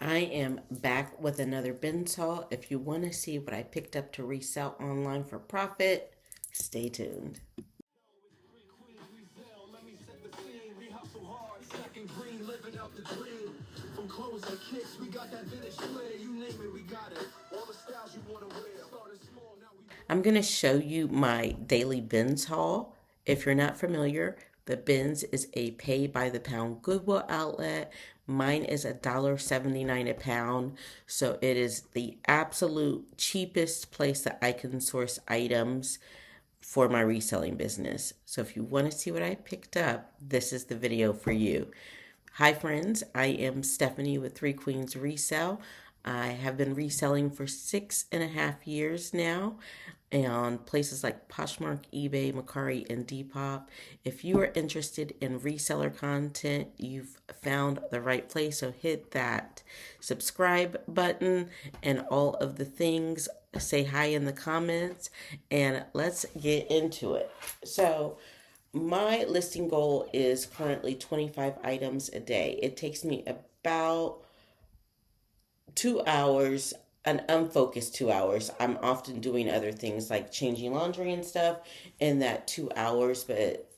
I am back with another Bins haul. If you want to see what I picked up to resell online for profit, stay tuned. I'm going to show you my daily Bins haul. If you're not familiar, the Bins is a pay by the pound Goodwill outlet. Mine is $1.79 a pound. So it is the absolute cheapest place that I can source items for my reselling business. So if you want to see what I picked up, this is the video for you. Hi, friends. I am Stephanie with Three Queens Resell. I have been reselling for 6.5 years now on places like Poshmark, eBay, Mercari, and Depop. If you are interested in reseller content, you've found the right place. So hit that subscribe button and all of the things. Say hi in the comments and let's get into it. So, my listing goal is currently 25 items a day. It takes me about 2 hours, an unfocused 2 hours. I'm often doing other things like changing laundry and stuff in that 2 hours, but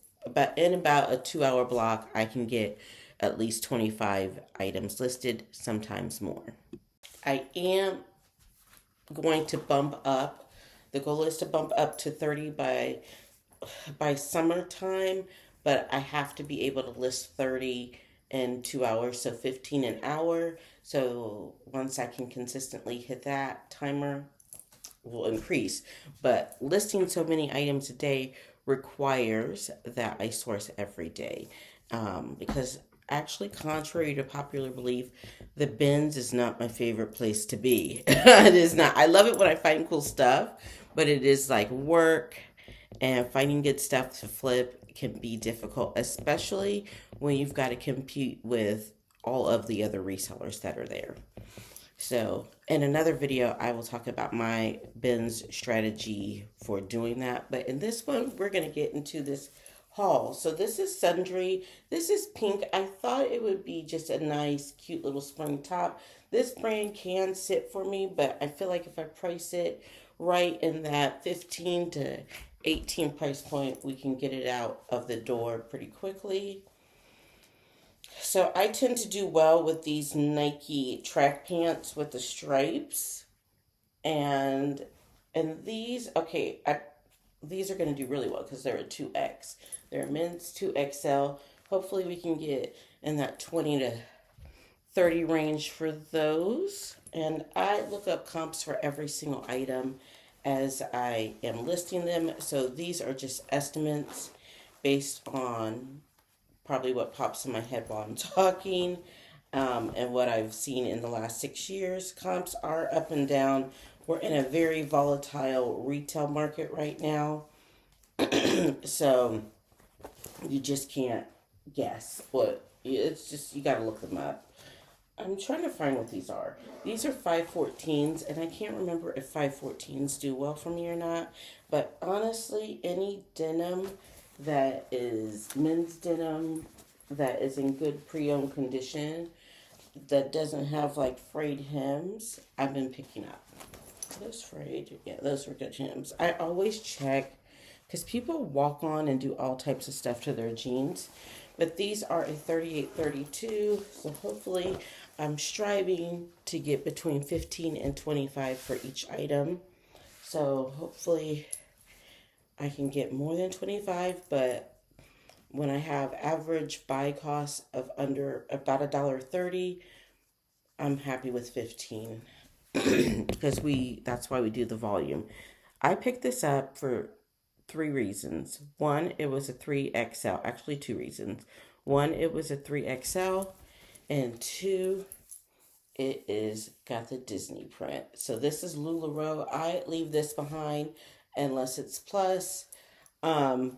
in about a 2 hour block, I can get at least 25 items listed, sometimes more. I am going to bump up. The goal is to bump up to 30 by summertime, but I have to be able to list 30 in 2 hours, so 15 an hour. So once I can consistently hit that timer, will increase. But listing so many items a day requires that I source every day, because actually, contrary to popular belief, the bins is not my favorite place to be. It is not. I love it when I find cool stuff, but it is like work, and finding good stuff to flip can be difficult, especially when you've got to compete with all of the other resellers that are there. So, in another video, I will talk about my bins strategy for doing that. But in this one, we're going to get into this haul. So, this is sundry. This is pink. I thought it would be just a nice, cute little spring top. This brand can sit for me, but I feel like if I price it right in that 15 to 18 price point, we can get it out of the door pretty quickly. So I tend to do well with these Nike track pants with the stripes, and these these are going to do really well because they're a 2X. They're a men's 2XL. Hopefully we can get in that 20 to 30 range for those. And I look up comps for every single item as I am listing them. So these are just estimates based on probably what pops in my head while I'm talking, and what I've seen in the last 6 years. Comps are up and down. We're in a very volatile retail market right now. So you just can't guess what. It's just, you got to look them up. I'm trying to find what these are. These are 514s, and I can't remember if 514s do well for me or not. But honestly, any denim that is men's denim that is in good pre-owned condition, that doesn't have like frayed hems, I've been picking up. Those frayed, yeah, those were good hems. I always check because people walk on and do all types of stuff to their jeans. But these are a 38-32, so hopefully I'm striving to get between 15 and 25 for each item. So hopefully I can get more than 25, but when I have average buy costs of under about $1.30, I'm happy with 15 because that's why we do the volume. I picked this up for three reasons. One, it was a 3XL. Actually, two reasons. One, it was a 3XL, and two, it is got the Disney print. So this is LuLaRoe. I leave this behind unless it's plus, and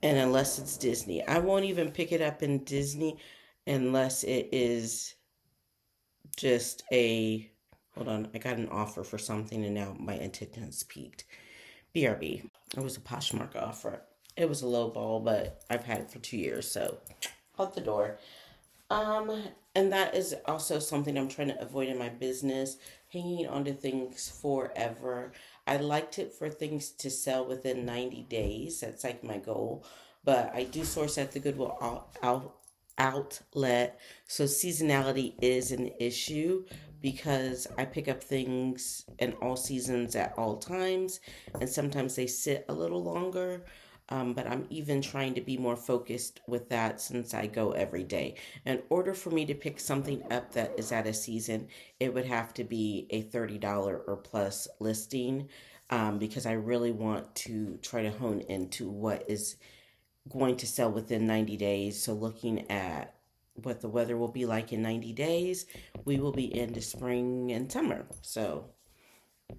unless it's Disney. I won't even pick it up in Disney unless it is just a. Hold on, I got an offer for something and now my attendance peaked. BRB. It was a Poshmark offer. It was a low ball, but I've had it for 2 years, so out the door. Um, and that is also something I'm trying to avoid in my business, hanging on to things forever. I liked it for things to sell within 90 days. That's like my goal. But I do source at the Outlet. So seasonality is an issue because I pick up things in all seasons at all times. And sometimes they sit a little longer. But I'm even trying to be more focused with that since I go every day. In order for me to pick something up that is at a season, it would have to be a $30 or plus listing, because I really want to try to hone into what is going to sell within 90 days. So, looking at what the weather will be like in 90 days, we will be into spring and summer. So,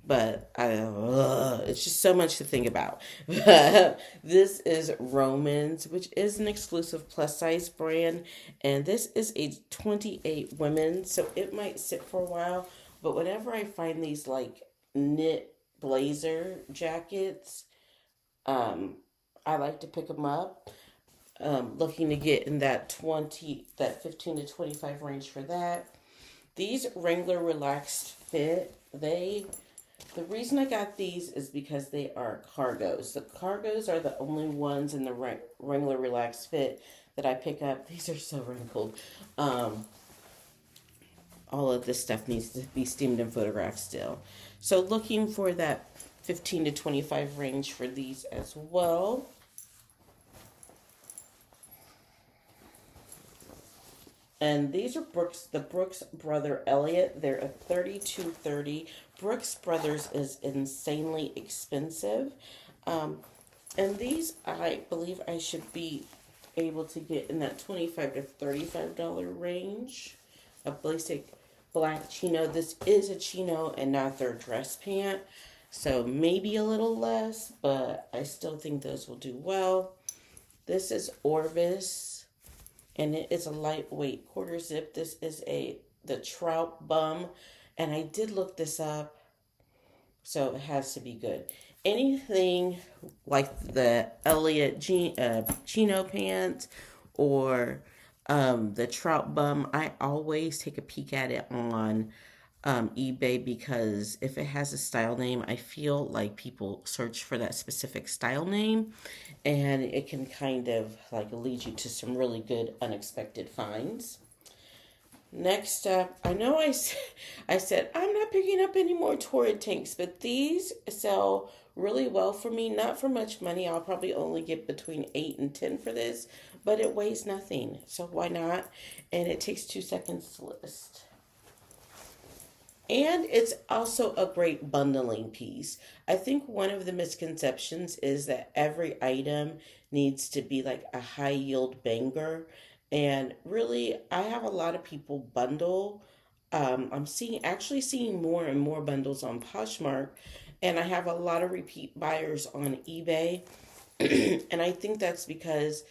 it's just so much to think about. This is Romans, which is an exclusive plus size brand, and this is a 28 women, so it might sit for a while. But whenever I find these like knit blazer jackets, um, I like to pick them up. Looking to get in that 15 to 25 range for that. These Wrangler Relaxed Fit, the reason I got these is because they are cargos. The cargos are the only ones in the Wrangler Relaxed Fit that I pick up. These are so wrinkled. Um, all of this stuff needs to be steamed and photographed still. So looking for that 15 to 25 range for these as well. And these are the Brooks Brother Elliott. They're a 3230. Brooks Brothers is insanely expensive. Um, and these, I believe I should be able to get in that 25 to $35 range. A basic black chino. This is a chino and not their dress pant. So maybe a little less, but I still think those will do well. This is Orvis, and it is a lightweight quarter zip. This is the Trout Bum, and I did look this up, so it has to be good. Anything like the Elliott chino pants or the Trout Bum, I always take a peek at it on eBay, because if it has a style name, I feel like people search for that specific style name, and it can kind of like lead you to some really good unexpected finds. Next up, I know I said I'm not picking up any more Torrid tanks, but these sell really well for me. Not for much money. I'll probably only get between 8 and 10 for this, but it weighs nothing. So why not? And it takes 2 seconds to list. And it's also a great bundling piece. I think one of the misconceptions is that every item needs to be like a high yield banger. And really, I have a lot of people bundle. I'm seeing more and more bundles on Poshmark, and I have a lot of repeat buyers on eBay. And I think that's because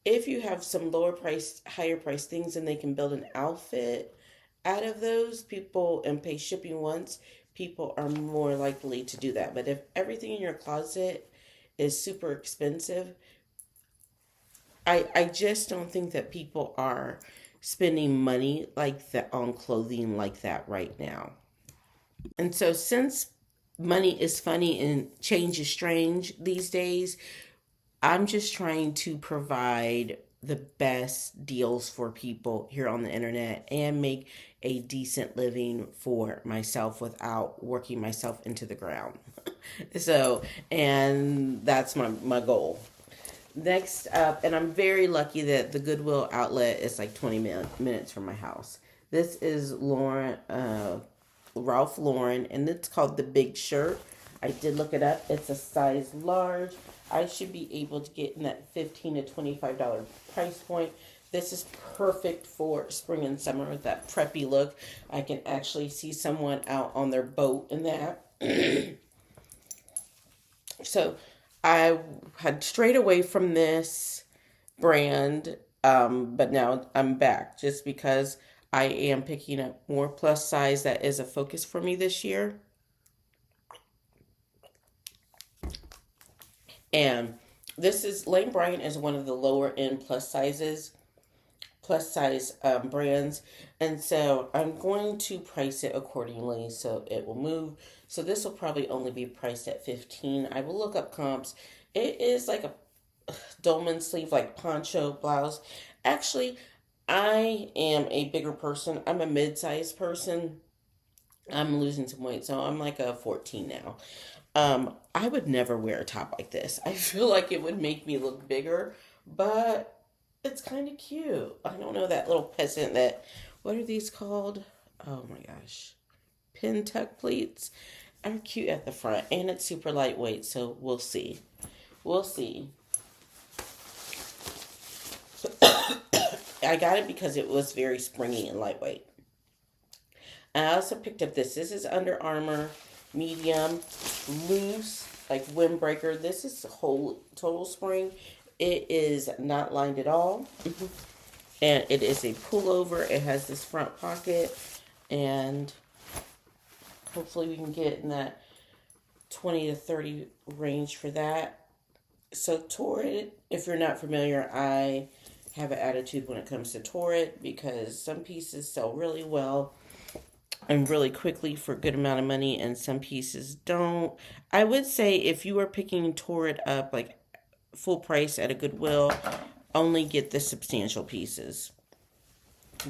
if you have some lower price, higher price things and they can build an outfit out of those people and pay shipping once, people are more likely to do that. But if everything in your closet is super expensive, I just don't think that people are spending money like that on clothing like that right now. And so since money is funny and change is strange these days, I'm just trying to provide the best deals for people here on the internet and make a decent living for myself without working myself into the ground. So, and that's my goal. Next up, and I'm very lucky that the Goodwill Outlet is like 20 minutes from my house. This is Ralph Lauren, and it's called the Big Shirt. I did look it up. It's a size large. I should be able to get in that $15 to $25 price point. This is perfect for spring and summer with that preppy look. I can actually see someone out on their boat in that. So I had strayed away from this brand, but now I'm back just because I am picking up more plus size. That is a focus for me this year. And this is Lane Bryant is one of the lower end plus plus size brands. And so I'm going to price it accordingly so it will move. So this will probably only be priced at 15. I will look up comps. It is like a dolman sleeve, like poncho blouse. Actually, I am a bigger person. I'm a mid-sized person. I'm losing some weight, so I'm like a 14 now. I would never wear a top like this. I feel like it would make me look bigger, but it's kind of cute. I don't know, that little peasant that, what are these called? Oh my gosh. Pin tuck pleats are cute at the front, and it's super lightweight, so we'll see. We'll see. I got it because it was very springy and lightweight. I also picked up this. This is Under Armour medium, loose, like windbreaker. This is whole total spring. It is not lined at all. And it is a pullover. It has this front pocket. And hopefully we can get in that 20 to 30 range for that. So Torrid, if you're not familiar, I have an attitude when it comes to Torrid because some pieces sell really well and really quickly for a good amount of money, and some pieces don't. I would say if you are picking Torrid up like full price at a Goodwill, only get the substantial pieces.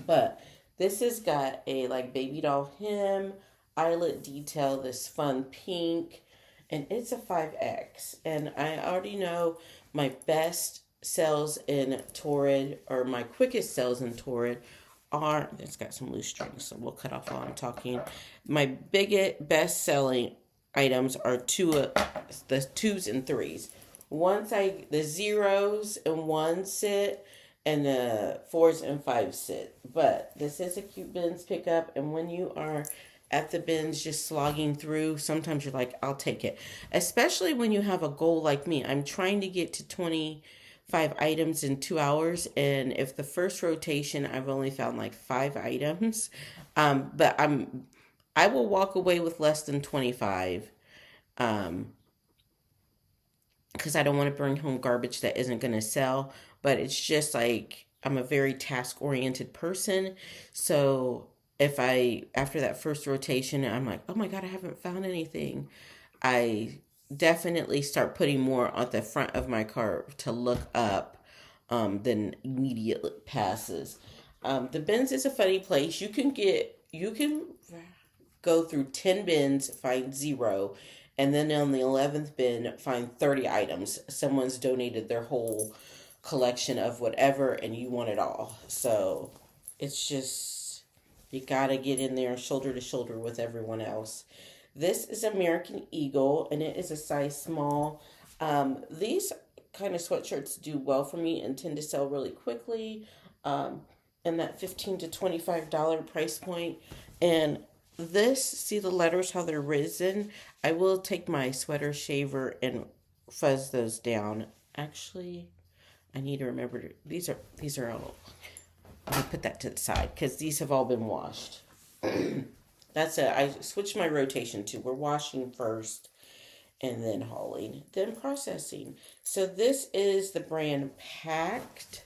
But this has got a like baby doll hem, eyelet detail, this fun pink, and it's a 5X. And I already know my best sells in Torrid, or my quickest sells in Torrid, are, it's got some loose strings, so we'll cut off while I'm talking. My biggest best selling items are the twos and threes. The zeros and ones sit, and the fours and fives sit. But this is a cute bins pickup, and when you are at the bins just slogging through, sometimes you're like, I'll take it. Especially when you have a goal like me. I'm trying to get to 25 items in 2 hours, and if the first rotation I've only found like 5 items, but I will walk away with less than 25, because I don't want to bring home garbage that isn't going to sell. But it's just like I'm a very task oriented person, so if I, after that first rotation, I'm like, oh my god, I haven't found anything, I definitely start putting more on the front of my cart to look up, than immediate passes. The bins is a funny place. You can go through 10 bins, find zero, and then on the 11th bin, find 30 items. Someone's donated their whole collection of whatever, and you want it all. So it's just, you gotta get in there shoulder to shoulder with everyone else. This is American Eagle, and it is a size small. These kind of sweatshirts do well for me and tend to sell really quickly, in that $15 to $25 price point. And this, see the letters, how they're risen? I will take my sweater shaver and fuzz those down. Actually, I need to remember these are all, I'll put that to the side because these have all been washed. That's it. I switched my rotation to, we're washing first and then hauling, then processing. So this is the brand Packed.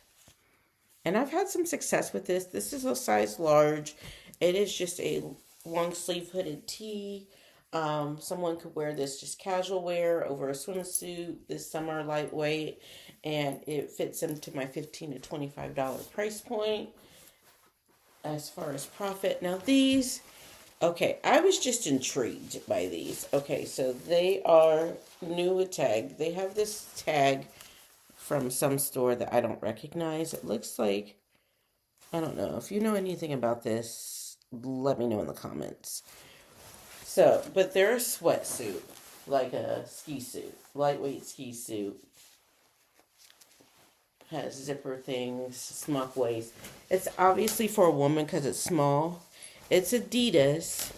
And I've had some success with this. This is a size large. It is just a long sleeve hooded tee. Someone could wear this just casual wear over a swimsuit this summer, lightweight, and it fits into my $15 to $25 price point. As far as profit, now these, okay, I was just intrigued by these. Okay, so they are new with tag. They have this tag from some store that I don't recognize. It looks like, I don't know. If you know anything about this, let me know in the comments. So, but they're a sweatsuit, like a ski suit, lightweight ski suit. Has zipper things, smock waist. It's obviously for a woman because it's small. It's Adidas.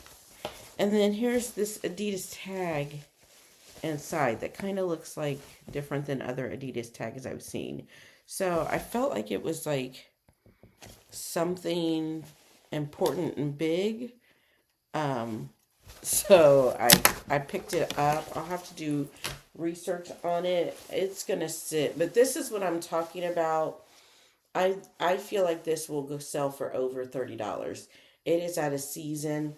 And then here's this Adidas tag inside that kind of looks like different than other Adidas tags I've seen. So I felt like it was like something important and big. So I picked it up. I'll have to do research on it. It's gonna sit, but this is what I'm talking about. I feel like this will go sell for over $30. It is out of season.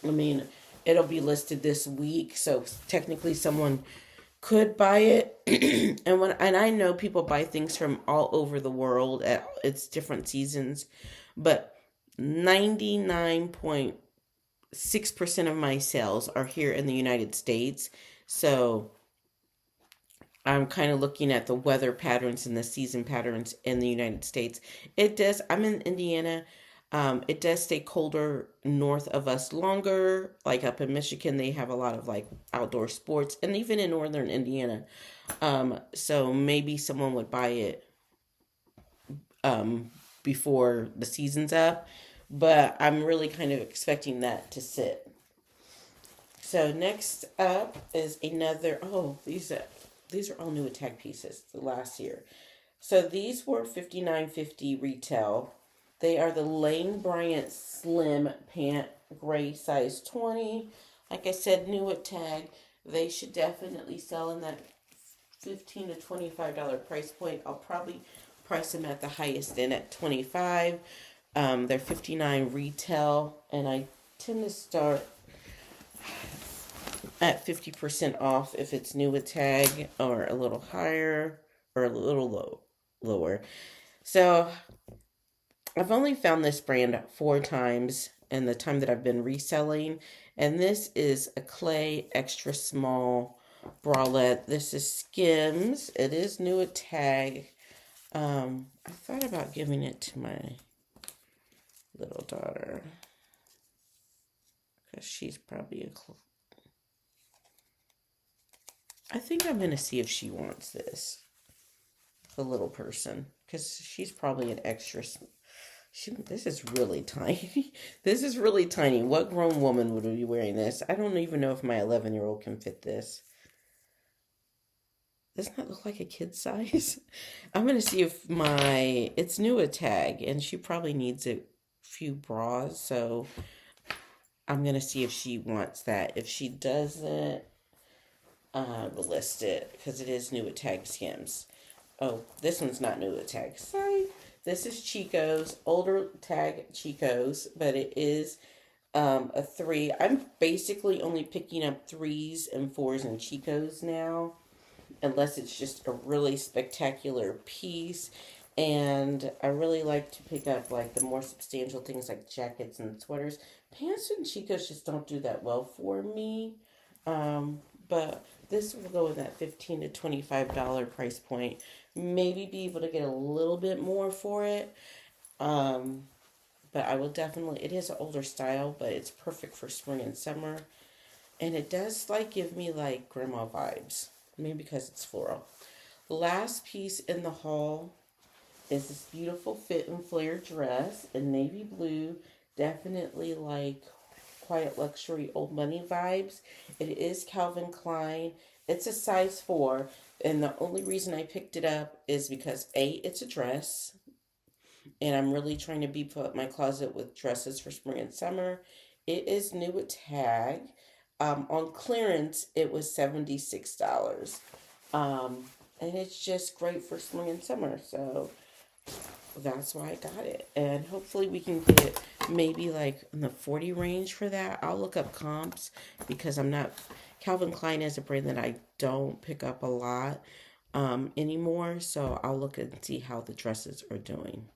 I mean, it'll be listed this week, so technically someone could buy it. And I know people buy things from all over the world at its different seasons, but 99.6% of my sales are here in the United States. So I'm kind of looking at the weather patterns and the season patterns in the United States. I'm in Indiana. It does stay colder north of us longer. Like up in Michigan, they have a lot of like outdoor sports, and even in northern Indiana. So maybe someone would buy it before the season's up, but I'm really kind of expecting that to sit. So next up is another. Oh, these are all new tag pieces. The last year. So these were $59.50 retail. They are the Lane Bryant Slim Pant Gray size 20. Like I said, new at tag. They should definitely sell in that $15 to $25 price point. I'll probably price them at the highest end at 25. They're 59 retail, and I tend to start at 50% off if it's new with tag, or a little higher, or a little lower. So I've only found this brand 4 times in the time that I've been reselling, and this is a clay extra small bralette. This is Skims. It is new at tag. I thought about giving it to my little daughter because she's probably I think I'm going to see if she wants this. The little person. Because she's probably an extra. This is really tiny. This is really tiny. What grown woman would be wearing this? I don't even know if my 11-year-old can fit this. Doesn't that look like a kid size? I'm going to see if it's new at tag, and she probably needs a few bras, so I'm going to see if she wants that. If she doesn't, we'll list it, because it is new at tag Skims. Oh, this one's not new at tag. Sorry. This is Chico's, older tag Chico's, but it is a 3. I'm basically only picking up 3s and 4s and Chico's now, unless it's just a really spectacular piece. And I really like to pick up like the more substantial things like jackets and sweaters. Pants and Chico's just don't do that well for me. But this will go in that $15 to $25 price point. Maybe be able to get a little bit more for it. But I will definitely, it is an older style, but it's perfect for spring and summer. And it does like give me like grandma vibes. Maybe because it's floral. The last piece in the haul is this beautiful fit and flare dress in navy blue. Definitely like quiet luxury old money vibes. It is Calvin Klein. It's a size 4. And the only reason I picked it up is because A, it's a dress. And I'm really trying to beef up my closet with dresses for spring and summer. It is new at tag. On clearance, it was $76. And it's just great for spring and summer. So that's why I got it. And hopefully we can get maybe like in the 40 range for that. I'll look up comps because Calvin Klein is a brand that I don't pick up a lot anymore. So I'll look and see how the dresses are doing.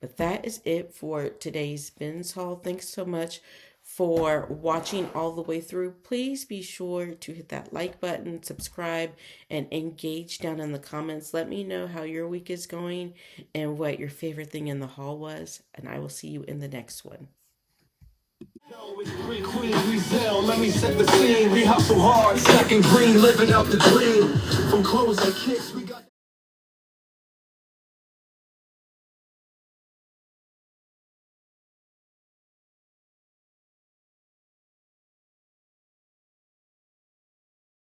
But that is it for today's bins haul. Thanks so much for watching all the way through. Please be sure to hit that like button, subscribe, and engage down in the comments. Let me know how your week is going and what your favorite thing in the haul was. And I will see you in the next one. Resell, let me set the scene. We hustle hard, second green, living out the dream. From clothes like kicks.